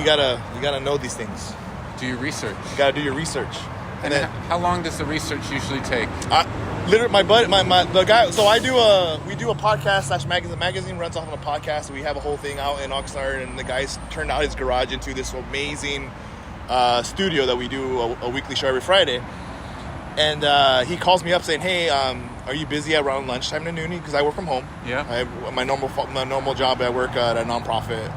gotta know these things. Do your research. You gotta do your research. And then, how long does the research usually take? Literally, the guy. So we do a podcast / magazine. The magazine runs off of a podcast. We have a whole thing out in Oxnard, and the guy's turned out his garage into this amazing studio that we do a weekly show every Friday. And he calls me up saying, "Hey, are you busy around lunchtime to noon?" Because I work from home. Yeah. I have my normal job. I work at a nonprofit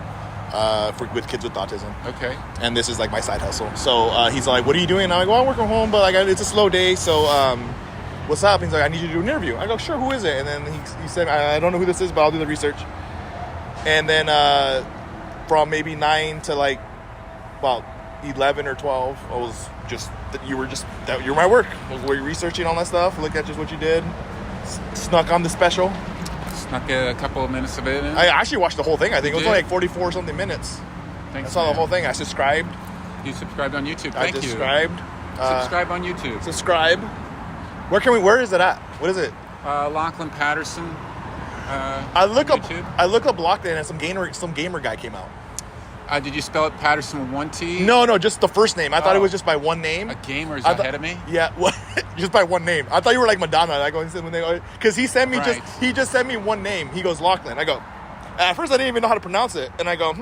with kids with autism. Okay. And this is like my side hustle. So he's like, "What are you doing?" And I'm like, "Well, I work from home, but like it's a slow day. So what's up?" He's like, "I need you to do an interview." I go, "Sure. Who is it?" And then he said, "I don't know who this is, but I'll do the research." And then from maybe 9 to like about 11 or 12, I was just you were my work. Were you researching all that stuff? Look at just what you did. Snuck on the special. Snuck a couple of minutes of it in. I actually watched the whole thing. I think it was only like 44 something minutes. Thanks, I saw the whole thing. I subscribed. You subscribed on YouTube. Thank you. I subscribed. Subscribe on YouTube. Subscribe. Where is it at? What is it? Lachlan Patterson. I look up Lachlan and some gamer guy came out. Did you spell it Patterson with one T? No, just the first name. I thought it was just by one name. A gamer's ahead of me? Yeah, just by one name. I thought you were like Madonna. Because he sent me he just sent me one name. He goes Lachlan. I go, at first I didn't even know how to pronounce it. And I go,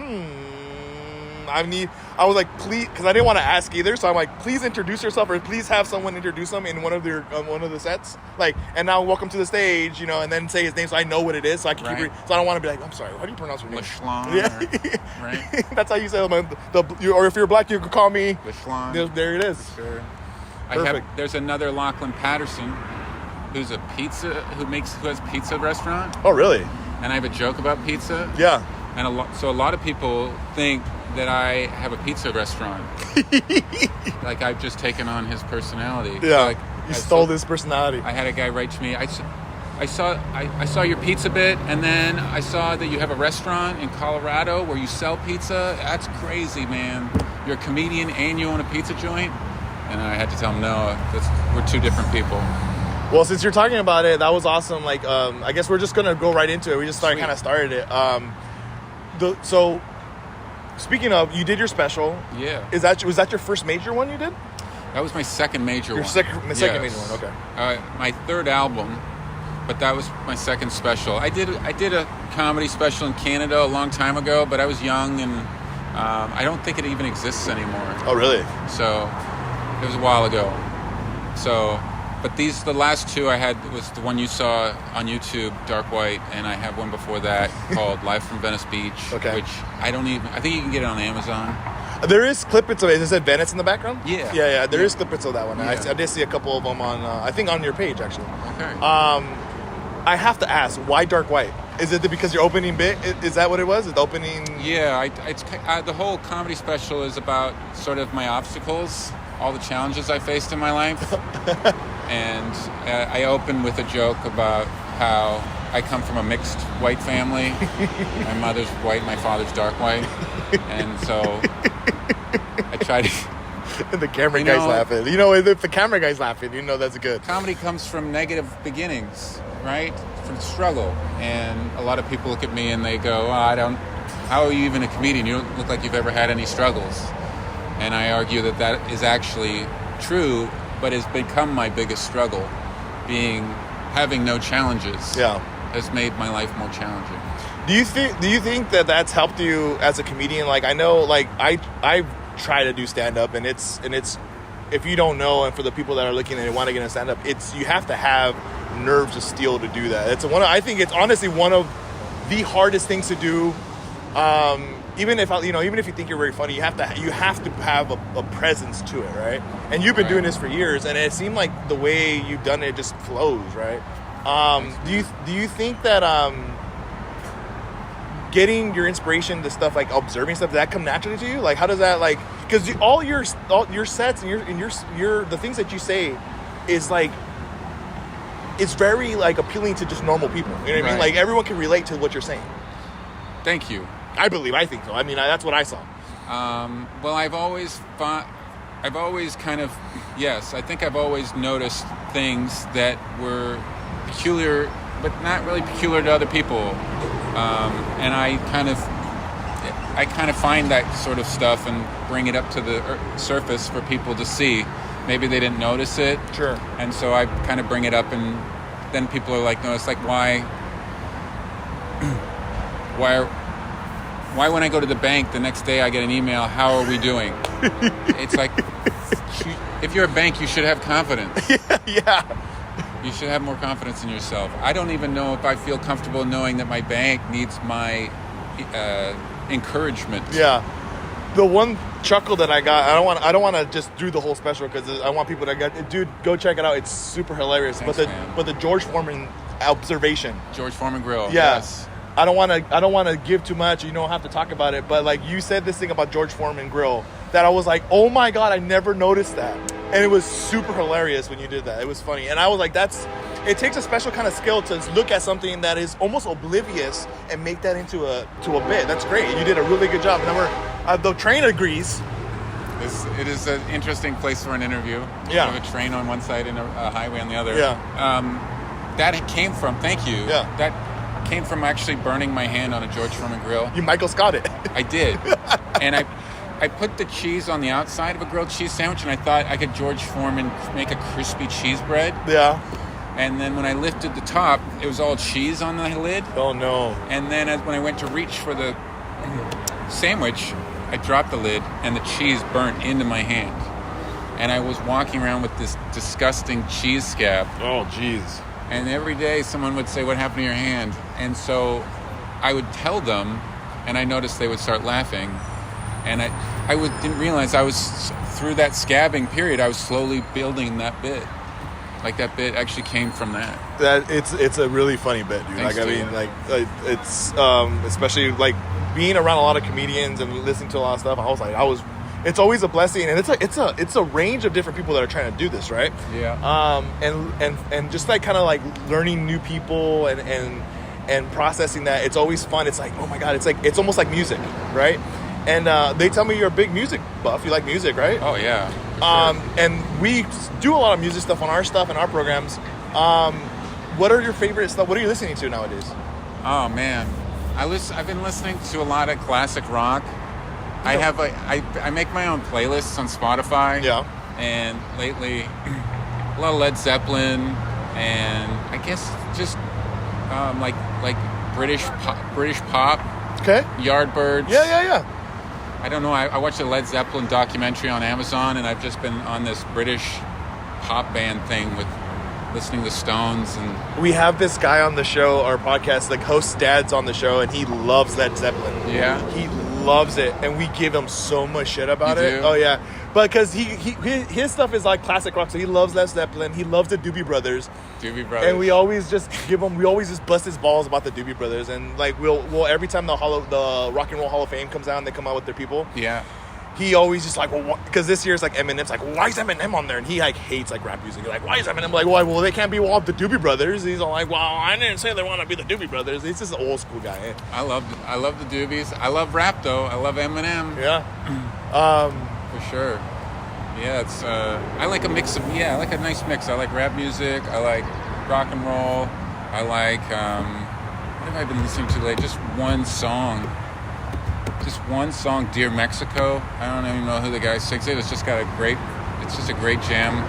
I was like, please, because I didn't want to ask either. So I'm like, please introduce yourself, or please have someone introduce him in one of the sets. Like, and now welcome to the stage, and then say his name so I know what it is, so I can keep so I don't want to be like, I'm sorry, how do you pronounce your name? Lachlan. Yeah, right. That's how you say it. Or if you're black, you could call me Lachlan. There it is. Sure. Perfect. There's another Lachlan Patterson who has pizza restaurant. Oh, really? And I have a joke about pizza. Yeah. And a lot of people think that I have a pizza restaurant. Like I've just taken on his personality. Yeah, like, you stole his personality. I had a guy write to me. I saw your pizza bit, and then I saw that you have a restaurant in Colorado where you sell pizza. That's crazy, man. You're a comedian and you own a pizza joint? And I had to tell him, no, we're two different people. Well, since you're talking about it, that was awesome. Like, I guess we're just gonna go right into it. We just kind of started it. So, speaking of, you did your special. Yeah. Was that your first major one you did? That was my second major one. Your second major one, okay. My third album, but that was my second special. I did a comedy special in Canada a long time ago, but I was young and I don't think it even exists anymore. Oh, really? So it was a while ago. So, but the last two I had was the one you saw on YouTube, Dark White, and I have one before that called Live from Venice Beach, which I think you can get it on Amazon. There is clippets of it. Is it Venice in the background? Yeah. Yeah. There is clippets of that one. Yeah. I did see a couple of them on, I think on your page, actually. Okay. I have to ask, why Dark White? Is it because your opening bit? Is that what it was? The opening? Yeah. The whole comedy special is about sort of my obstacles, all the challenges I faced in my life. And I open with a joke about how I come from a mixed white family. My mother's white, my father's dark white. And so I try to... And the camera guy's laughing. If the camera guy's laughing, that's good. Comedy comes from negative beginnings, right? From struggle. And a lot of people look at me and they go, how are you even a comedian? You don't look like you've ever had any struggles. And I argue that is actually true, but has become my biggest struggle. Having no challenges has made my life more challenging. Do you think that that's helped you as a comedian? Like, I know, like I try to do stand up, and it's if you don't know, and for the people that are looking and want to get into stand up, you have to have nerves of steel to do that. I think it's honestly one of the hardest things to do. Even if you think you're very funny, you have to have a presence to it, right? And you've been doing this for years, and it seemed like the way you've done it just flows, right? Do you think that getting your inspiration to stuff like observing stuff, does that come naturally to you? Like, how does that, like, because all your sets and your the things that you say is like, it's very like appealing to just normal people. You know what I mean? Like, everyone can relate to what you're saying. Thank you. I think so. I mean, that's what I saw. Well, I've always noticed things that were peculiar, but not really peculiar to other people. And I kind of, I kind of find that sort of stuff and bring it up to the surface for people to see. Maybe they didn't notice it. Sure. And so I kind of bring it up, and then people are like, no, it's like, why when I go to the bank the next day I get an email, how are we doing? It's like, if you're a bank, you should have confidence. Yeah. You should have more confidence in yourself. I don't even know if I feel comfortable knowing that my bank needs my encouragement. Yeah. The one chuckle that I got, I don't want to just do the whole special because I want people to get, dude, go check it out. It's super hilarious. Thanks, but the George Foreman observation. George Foreman Grill. Yeah. Yes. I don't want to give too much. You don't have to talk about it. But like you said this thing about George Foreman Grill that I was like, oh my God, I never noticed that. And it was super hilarious when you did that. It was funny. And I was like, it takes a special kind of skill to look at something that is almost oblivious and make that into a bit. That's great. You did a really good job. And the train agrees. It is an interesting place for an interview. Yeah. You have a train on one side and a highway on the other. Yeah. That came from, thank you. Yeah. That came from actually burning my hand on a George Foreman grill. You Michael Scott it. I did. And I put the cheese on the outside of a grilled cheese sandwich, and I thought I could George Foreman make a crispy cheese bread. Yeah. And then when I lifted the top, it was all cheese on the lid. Oh, no. And then when I went to reach for the sandwich, I dropped the lid, and the cheese burnt into my hand. And I was walking around with this disgusting cheese scab. Oh, jeez. And every day someone would say, what happened to your hand? And so I would tell them, and I noticed they would start laughing. And I didn't realize I was, through that scabbing period, I was slowly building that bit. Like that bit actually came from that. It's a really funny bit, dude. Thanks, like, I mean, like it's especially like being around a lot of comedians and listening to a lot of stuff. It's always a blessing, and it's a range of different people that are trying to do this, right? Yeah. And just like kind of like learning new people and processing that. It's always fun. It's like, oh my God, it's almost like music, right? And they tell me you're a big music buff. You like music, right? Oh, yeah. Sure. And we do a lot of music stuff on our stuff and our programs. What are your favorite stuff? What are you listening to nowadays? Oh, man. I've been listening to a lot of classic rock. I make my own playlists on Spotify. Yeah. And lately, a lot of Led Zeppelin, and I guess just like British pop. Okay. Yardbirds. Yeah. I don't know. I watched a Led Zeppelin documentary on Amazon, and I've just been on this British pop band thing with listening to Stones. And we have this guy on the show, our podcast, like host dad's on the show, and he loves Led Zeppelin. Yeah. He loves it, and we give him so much shit about it. Do? Oh yeah, but because his stuff is like classic rock, so he loves Led Zeppelin. He loves the Doobie Brothers. And we always just bust his balls about the Doobie Brothers, and like we'll every time the Rock and Roll Hall of Fame comes out and they come out with their people. Yeah. He always just like, well, because this year's like Eminem's like, why is Eminem on there? And he like hates like rap music. He's like, why is Eminem? Like, well, they can't be all the Doobie Brothers. He's all like, well, I didn't say they want to be the Doobie Brothers. He's just an old school guy. I love the Doobies. I love rap though. I love Eminem. Yeah. For sure. Yeah, it's I like a mix of I like a nice mix. I like rap music. I like rock and roll. I like what have I been listening to lately? Just one song, Dear Mexico. I don't even know who the guy sings it. It's just a great jam.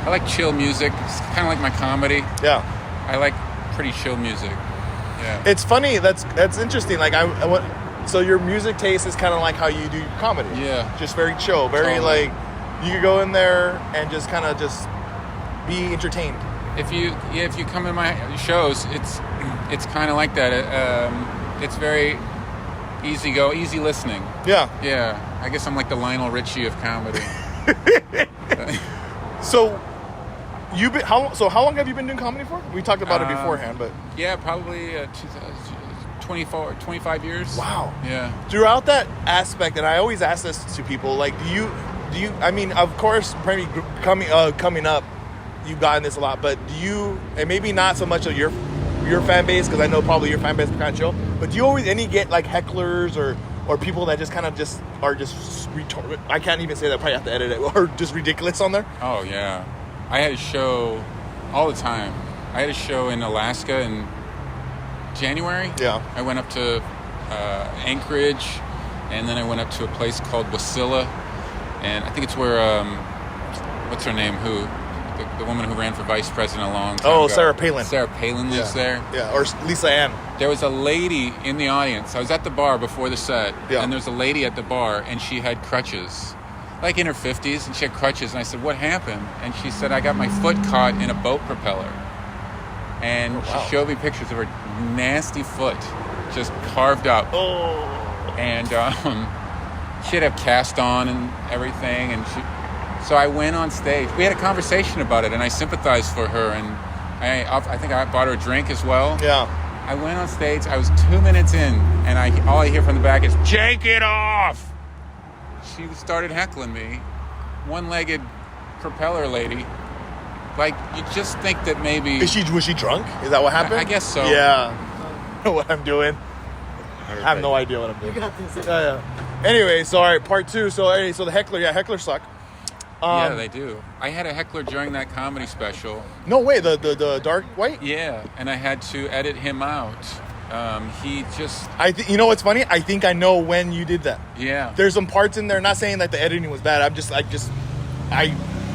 I like chill music. It's kind of like my comedy. Yeah. I like pretty chill music. Yeah. It's funny. That's interesting. Like so your music taste is kind of like how you do comedy. Yeah. Just very chill. Very totally. Like you could go in there and just kind of just be entertained. If you come in my shows, it's kind of like that. It's very easy listening. Yeah. I guess I'm like the Lionel Richie of comedy. So how long have you been doing comedy for? We talked about it beforehand, but yeah, probably 25 years. Wow. Yeah. Throughout that aspect, and I always ask this to people, like, do you? I mean, of course, probably coming up, you've gotten this a lot, but do you? And maybe not so much of your fan base, because I know probably your fan base is kind of chill. But do you always get like hecklers or people that just kind of just are just retarded? I can't even say that. Probably have to edit it. Or just ridiculous on there. Oh yeah, I had a show all the time. I had a show in Alaska in January. Yeah. I went up to Anchorage, And then I went up to a place called Wasilla, and I think it's where, what's her name, the woman who ran for vice president a long time ago. Sarah Palin. Sarah Palin lives there. Yeah, or Lisa Ann. There was a lady in the audience. I was at the bar before the set, and there's a lady at the bar, and she had crutches, like in her 50s, and she had crutches. And I said, "What happened?" And she said, "I got my foot caught in a boat propeller." And she showed me pictures of her nasty foot, just carved up. Oh. And she'd have cast on and everything. And so I went on stage. We had a conversation about it, and I sympathized for her. And I think I bought her a drink as well. Yeah. I went on stage. I was 2 minutes in, and all I hear from the back is, "Take it off!" She started heckling me. One-legged propeller lady. Like, you just think that maybe... Was she drunk? Is that what happened? I guess so. Yeah. I know what I'm doing. I have no idea what I'm doing. You got this. Anyway, so all right, part 2. So the hecklers suck. Yeah, they do. I had a heckler during that comedy special. No way, the dark white? Yeah, and I had to edit him out. He just... You know what's funny? I think I know when you did that. Yeah. There's some parts in there, not saying that the editing was bad.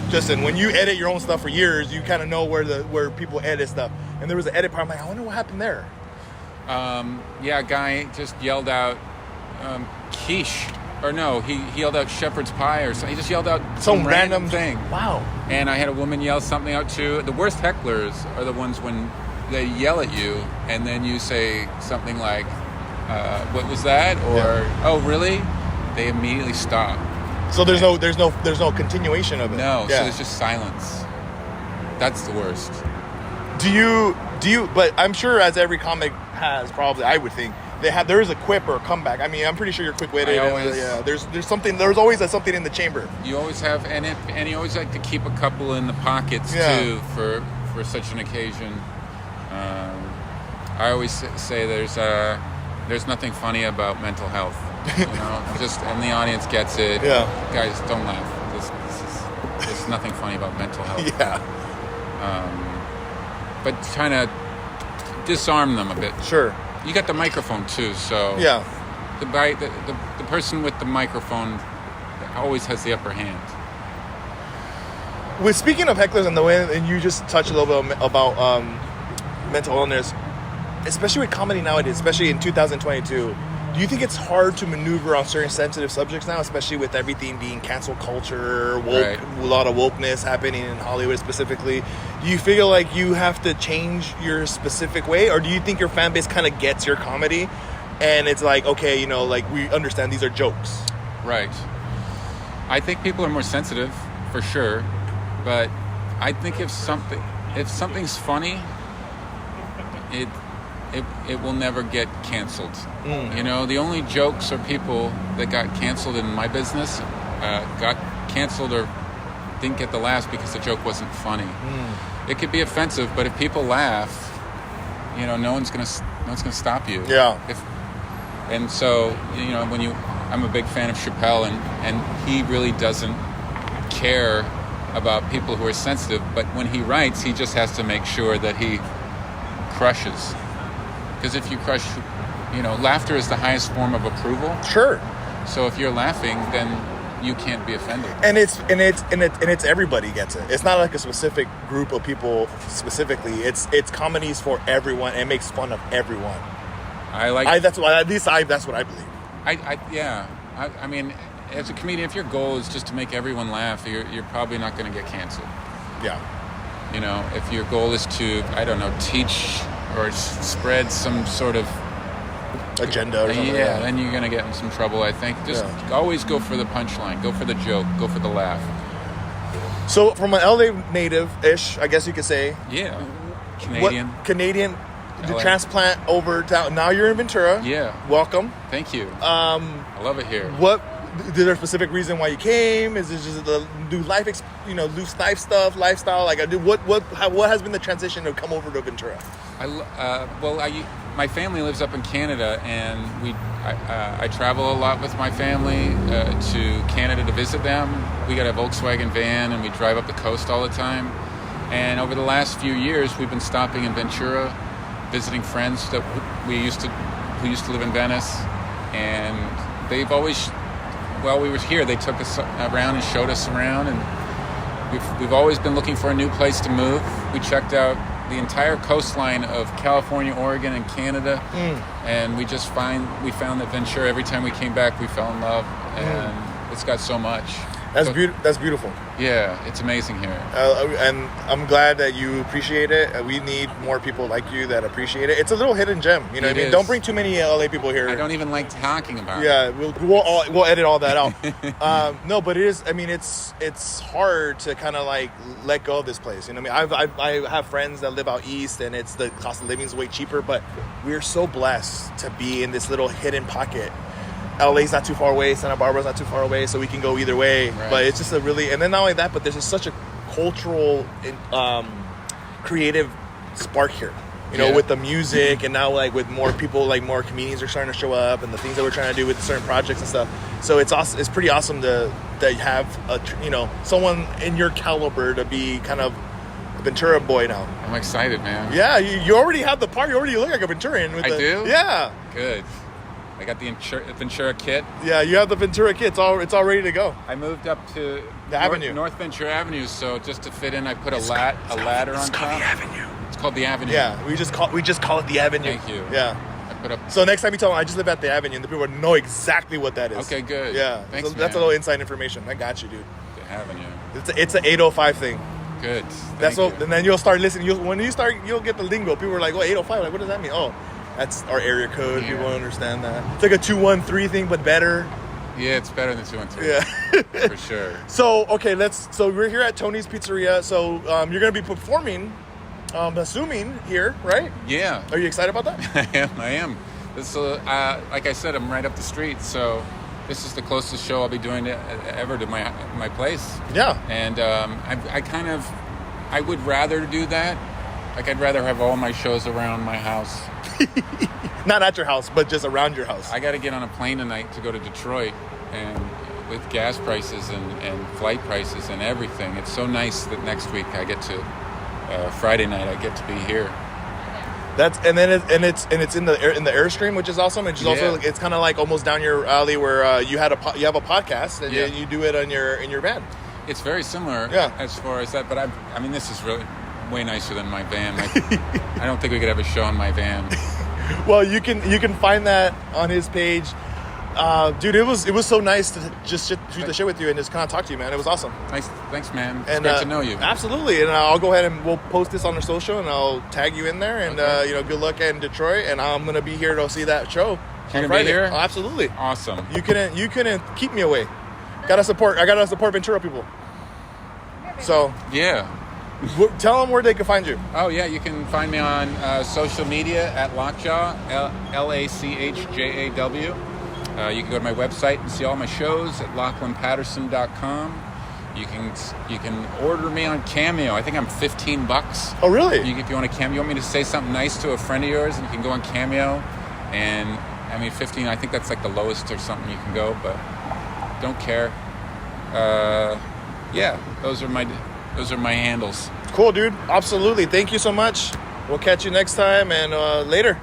Justin, when you edit your own stuff for years, you kind of know where people edit stuff. And there was an edit part. I'm like, I wonder what happened there. A guy just yelled out quiche. Or no, he yelled out shepherd's pie or something. He just yelled out some random thing. Wow. And I had a woman yell something out too. The worst hecklers are the ones when they yell at you and then you say something like, what was that? Or, oh, really? They immediately stop. So there's no continuation of it. No, so there's just silence. That's the worst. Do you? But I'm sure, as every comic has, probably, I would think there is a quip or a comeback. I mean, I'm pretty sure you're quick-witted. There's something. There's always something in the chamber. You always have, and you always like to keep a couple in the pockets too for such an occasion. I always say there's nothing funny about mental health. And the audience gets it. Yeah. Guys, don't laugh. There's nothing funny about mental health. Yeah. But trying to disarm them a bit. Sure. You got the microphone too, so yeah. The person with the microphone always has the upper hand. With speaking of hecklers and the way, and you just touched a little bit about mental illness, especially with comedy nowadays, especially in 2022. Do you think it's hard to maneuver on certain sensitive subjects now, especially with everything being cancel culture, woke, a lot of wokeness happening in Hollywood specifically? Do you feel like you have to change your specific way, or do you think your fan base kind of gets your comedy and it's like, okay, like we understand these are jokes? Right. I think people are more sensitive, for sure, but I think if something's funny, it will never get canceled. The only jokes or people that got canceled in my business got canceled or didn't get the laughs because the joke wasn't funny. It could be offensive, but if people laugh, no one's gonna stop you. Yeah. And so I'm a big fan of Chappelle, and he really doesn't care about people who are sensitive. But when he writes, he just has to make sure that he crushes. Because if you crush, laughter is the highest form of approval. Sure. So if you're laughing, then you can't be offended. And it's everybody gets it. It's not like a specific group of people specifically. It's comedies for everyone. And it makes fun of everyone. That's what I believe. I mean, as a comedian, if your goal is just to make everyone laugh, you're probably not going to get canceled. Yeah. If your goal is to, teach or spread some sort of agenda or something. Yeah, then you're going to get in some trouble, I think. Just always go for the punchline. Go for the joke. Go for the laugh. So from an LA native-ish, I guess you could say. Yeah. Canadian. The transplant over to... Now you're in Ventura. Yeah. Welcome. Thank you. I love it here. Is there a specific reason why you came? Is it just the new life, loose life stuff, lifestyle? Like, what has been the transition to come over to Ventura? My family lives up in Canada, and I travel a lot with my family to Canada to visit them. We got a Volkswagen van, and we drive up the coast all the time. And over the last few years, we've been stopping in Ventura, visiting friends that who used to live in Venice, and they've always, while we were here, they took us around and showed us around, and we've always been looking for a new place to move. We checked out the entire coastline of California, Oregon, and Canada, and we found that Ventura. Every time we came back, we fell in love, and it's got so much. That's beautiful. Yeah, it's amazing here. And I'm glad that you appreciate it. We need more people like you that appreciate it. It's a little hidden gem. You know what I mean? Don't bring too many LA people here. I don't even like talking about it. Yeah, we'll edit all that out. No, but it is. I mean, it's hard to kind of like let go of this place. You know what I mean? I have friends that live out east, and the cost of living is way cheaper. But we're so blessed to be in this little hidden pocket. LA's not too far away, Santa Barbara's not too far away, so we can go either way. Right. But it's just and then not only that, but there's just such a cultural, creative spark here. You know, with the music, and now like with more people, like more comedians are starting to show up, and the things that we're trying to do with certain projects and stuff. So it's awesome. It's pretty awesome to have someone in your caliber to be kind of a Ventura boy now. I'm excited, man. Yeah, you already have the part. You already look like a Venturian. I do? Yeah. Good. I got the Ventura kit. Yeah, you have the Ventura kit. It's all ready to go. I moved up to the Avenue, North Ventura Avenue, so just to fit in, I put a ladder on top. It's called the Avenue. It's called the Avenue. Yeah, we just call it the Avenue. Thank you. Yeah. I put up. So next time you tell them I just live at the Avenue, and the people know exactly what that is. Okay, good. Yeah, thanks. That's a little inside information. I got you, dude. The Avenue. It's an 805 thing. Good. That's what, and then you'll start listening. You'll get the lingo. People are like, "Oh, 805. Like, what does that mean?" Oh. That's our area code. Yeah. People don't understand that. It's like a 213 thing, but better. Yeah, it's better than 213. Yeah. For sure. So, okay, so we're here at Tony's Pizzeria. So, you're going to be performing, assuming, here, right? Yeah. Are you excited about that? I am. This like I said, I'm right up the street, so this is the closest show I'll be doing ever to my place. Yeah. And I would rather do that. Like, I'd rather have all my shows around my house. Not at your house, but just around your house. I got to get on a plane tonight to go to Detroit, and with gas prices and flight prices and everything, it's so nice that next week I get to Friday night I get to be here. It's in the Airstream, which is awesome. It's also it's kind of like almost down your alley where you have a podcast and you do it in your van. It's very similar as far as that, but I mean this is really way nicer than my van. I don't think we could have a show in my van. Well, you can find that on his page. Dude, it was so nice to just shoot the shit with you and just kind of talk to you, man. It was awesome. Nice, thanks, man. It's great to know you. Absolutely, and I'll go ahead and we'll post this on our social, and I'll tag you in there. And good luck in Detroit, and I'm gonna be here to see that show. You're gonna be here? Oh, absolutely. Awesome. You couldn't keep me away. I gotta support Ventura people. So yeah. Tell them where they can find you. Oh, yeah. You can find me on social media at Lockjaw, Lachjaw. You can go to my website and see all my shows at LachlanPatterson.com. You can order me on Cameo. I think I'm $15. Oh, really? If you want a Cameo, you want me to say something nice to a friend of yours, and you can go on Cameo. And, I mean, 15, I think that's like the lowest or something you can go, but don't care. Those are my handles. Cool, dude. Absolutely. Thank you so much. We'll catch you next time, and later.